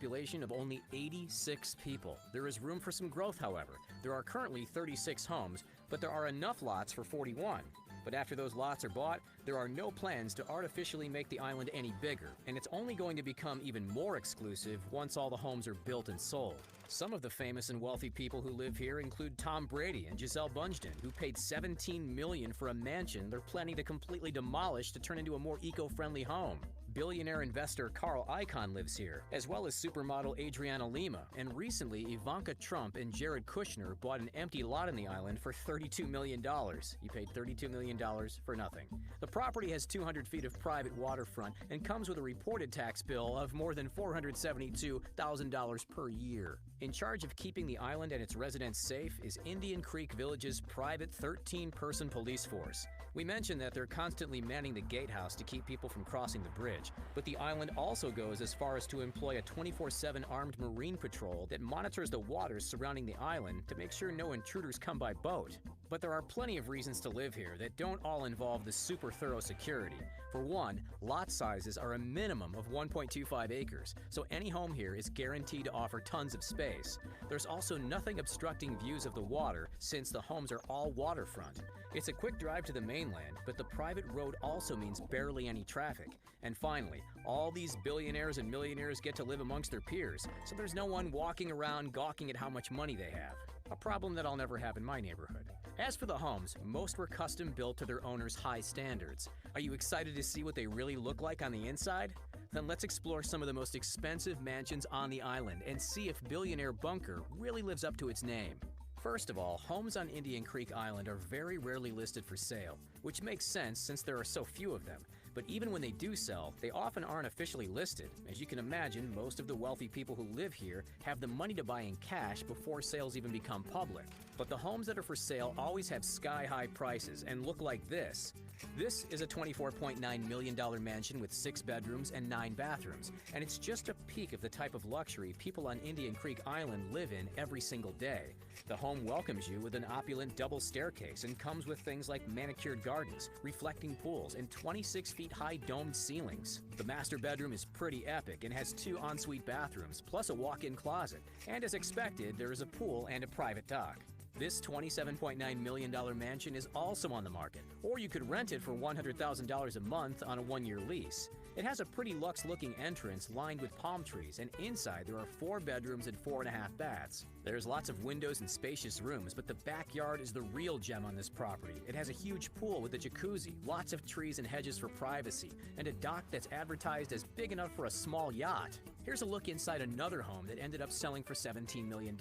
population of only 86 people. There is room for some growth, however. There are currently 36 homes, but there are enough lots for 41. But after those lots are bought, there are no plans to artificially make the island any bigger, and it's only going to become even more exclusive once all the homes are built and sold. Some of the famous and wealthy people who live here include Tom Brady and Gisele Bündchen, who paid $17 million for a mansion they're planning to completely demolish to turn into a more eco-friendly home. Billionaire investor Carl Icahn lives here, as well as supermodel Adriana Lima, and recently Ivanka Trump and Jared Kushner bought an empty lot on the island for $32 million. You paid $32 million for nothing. The property has 200 feet of private waterfront and comes with a reported tax bill of more than $472,000 per year. In charge of keeping the island and its residents safe is Indian Creek Village's private 13-person police force. We mentioned that they're constantly manning the gatehouse to keep people from crossing the bridge, but the island also goes as far as to employ a 24/7 armed marine patrol that monitors the waters surrounding the island to make sure no intruders come by boat. But there are plenty of reasons to live here that don't all involve the super thorough security. For one, lot sizes are a minimum of 1.25 acres, so any home here is guaranteed to offer tons of space. There's also nothing obstructing views of the water since the homes are all waterfront. It's a quick drive to the mainland, but the private road also means barely any traffic. And finally, all these billionaires and millionaires get to live amongst their peers, so there's no one walking around gawking at how much money they have. A problem that I'll never have in my neighborhood. As for the homes, most were custom built to their owners' high standards. Are you excited to see what they really look like on the inside? Then let's explore some of the most expensive mansions on the island and see if Billionaire Bunker really lives up to its name. First of all, homes on Indian Creek Island are very rarely listed for sale, which makes sense since there are so few of them. But even when they do sell, they often aren't officially listed. As you can imagine, most of the wealthy people who live here have the money to buy in cash before sales even become public. But the homes that are for sale always have sky-high prices and look like this. This is a $24.9 million mansion with 6 bedrooms and 9 bathrooms, and it's just a peek of the type of luxury people on Indian Creek Island live in every single day. The home welcomes you with an opulent double staircase and comes with things like manicured gardens, reflecting pools, and 26 feet high domed ceilings. The master bedroom is pretty epic and has 2 ensuite bathrooms, plus a walk-in closet. And as expected, there is a pool and a private dock. This $27.9 million mansion is also on the market, or you could rent it for $100,000 a month on a 1-year lease. It has a pretty luxe-looking entrance lined with palm trees, and inside there are 4 bedrooms and 4.5 baths. There's lots of windows and spacious rooms, but the backyard is the real gem on this property. It has a huge pool with a jacuzzi, lots of trees and hedges for privacy, and a dock that's advertised as big enough for a small yacht. Here's a look inside another home that ended up selling for $17 million.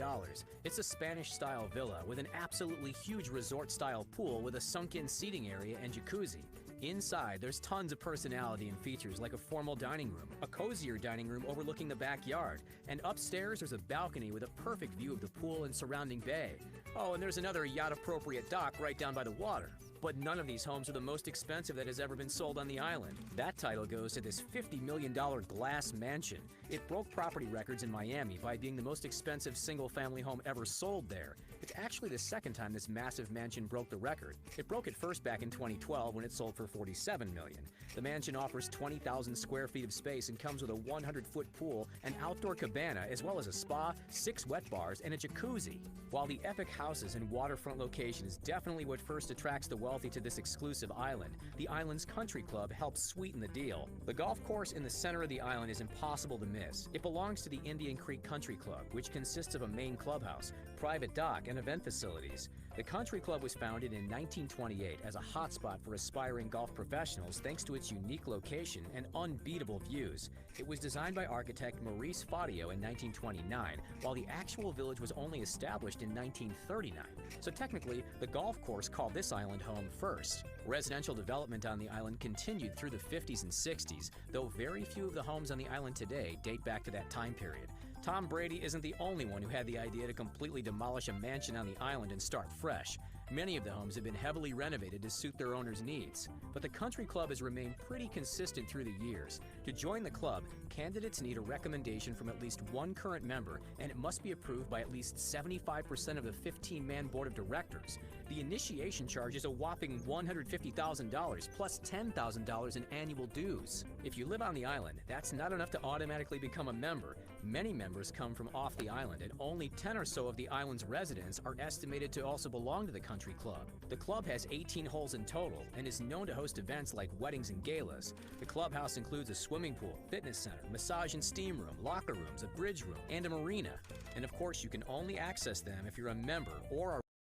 It's a Spanish-style villa with an absolutely huge resort-style pool with a sunk-in seating area and jacuzzi. Inside, there's tons of personality and features like a formal dining room, a cozier dining room overlooking the backyard, and upstairs there's a balcony with a perfect view of the pool and surrounding bay. Oh, and there's another yacht-appropriate dock right down by the water. But none of these homes are the most expensive that has ever been sold on the island. That title goes to this $50 million glass mansion. It broke property records in Miami by being the most expensive single-family home ever sold there. It's actually the second time this massive mansion broke the record. It broke it first back in 2012 when it sold for $47 million. The mansion offers 20,000 square feet of space and comes with a 100-foot pool, an outdoor cabana, as well as a spa, 6 wet bars, and a jacuzzi. While the epic houses and waterfront location is definitely what first attracts the wealthy to this exclusive island, the island's country club helps sweeten the deal. The golf course in the center of the island is impossible to miss. It belongs to the Indian Creek Country Club, which consists of a main clubhouse, private dock, and event facilities. The country club was founded in 1928 as a hotspot for aspiring golf professionals thanks to its unique location and unbeatable views. It was designed by architect Maurice Fadio in 1929, while the actual village was only established in 1939. So technically, the golf course called this island home first. Residential development on the island continued through the 50s and 60s, though very few of the homes on the island today date back to that time period. Tom Brady isn't the only one who had the idea to completely demolish a mansion on the island and start fresh. Many of the homes have been heavily renovated to suit their owners' needs, but the country club has remained pretty consistent through the years. To join the club, candidates need a recommendation from at least one current member, and it must be approved by at least 75% of the 15-man board of directors. The initiation charge is a whopping $150,000 plus $10,000 in annual dues. If you live on the island, that's not enough to automatically become a member. Many members come from off the island, and only 10 or so of the island's residents are estimated to also belong to the country club. The club has 18 holes in total and is known to host events like weddings and galas. The clubhouse includes a swimming pool, fitness center, massage and steam room, locker rooms, a bridge room, and a marina. And of course, you can only access them if you're a member or a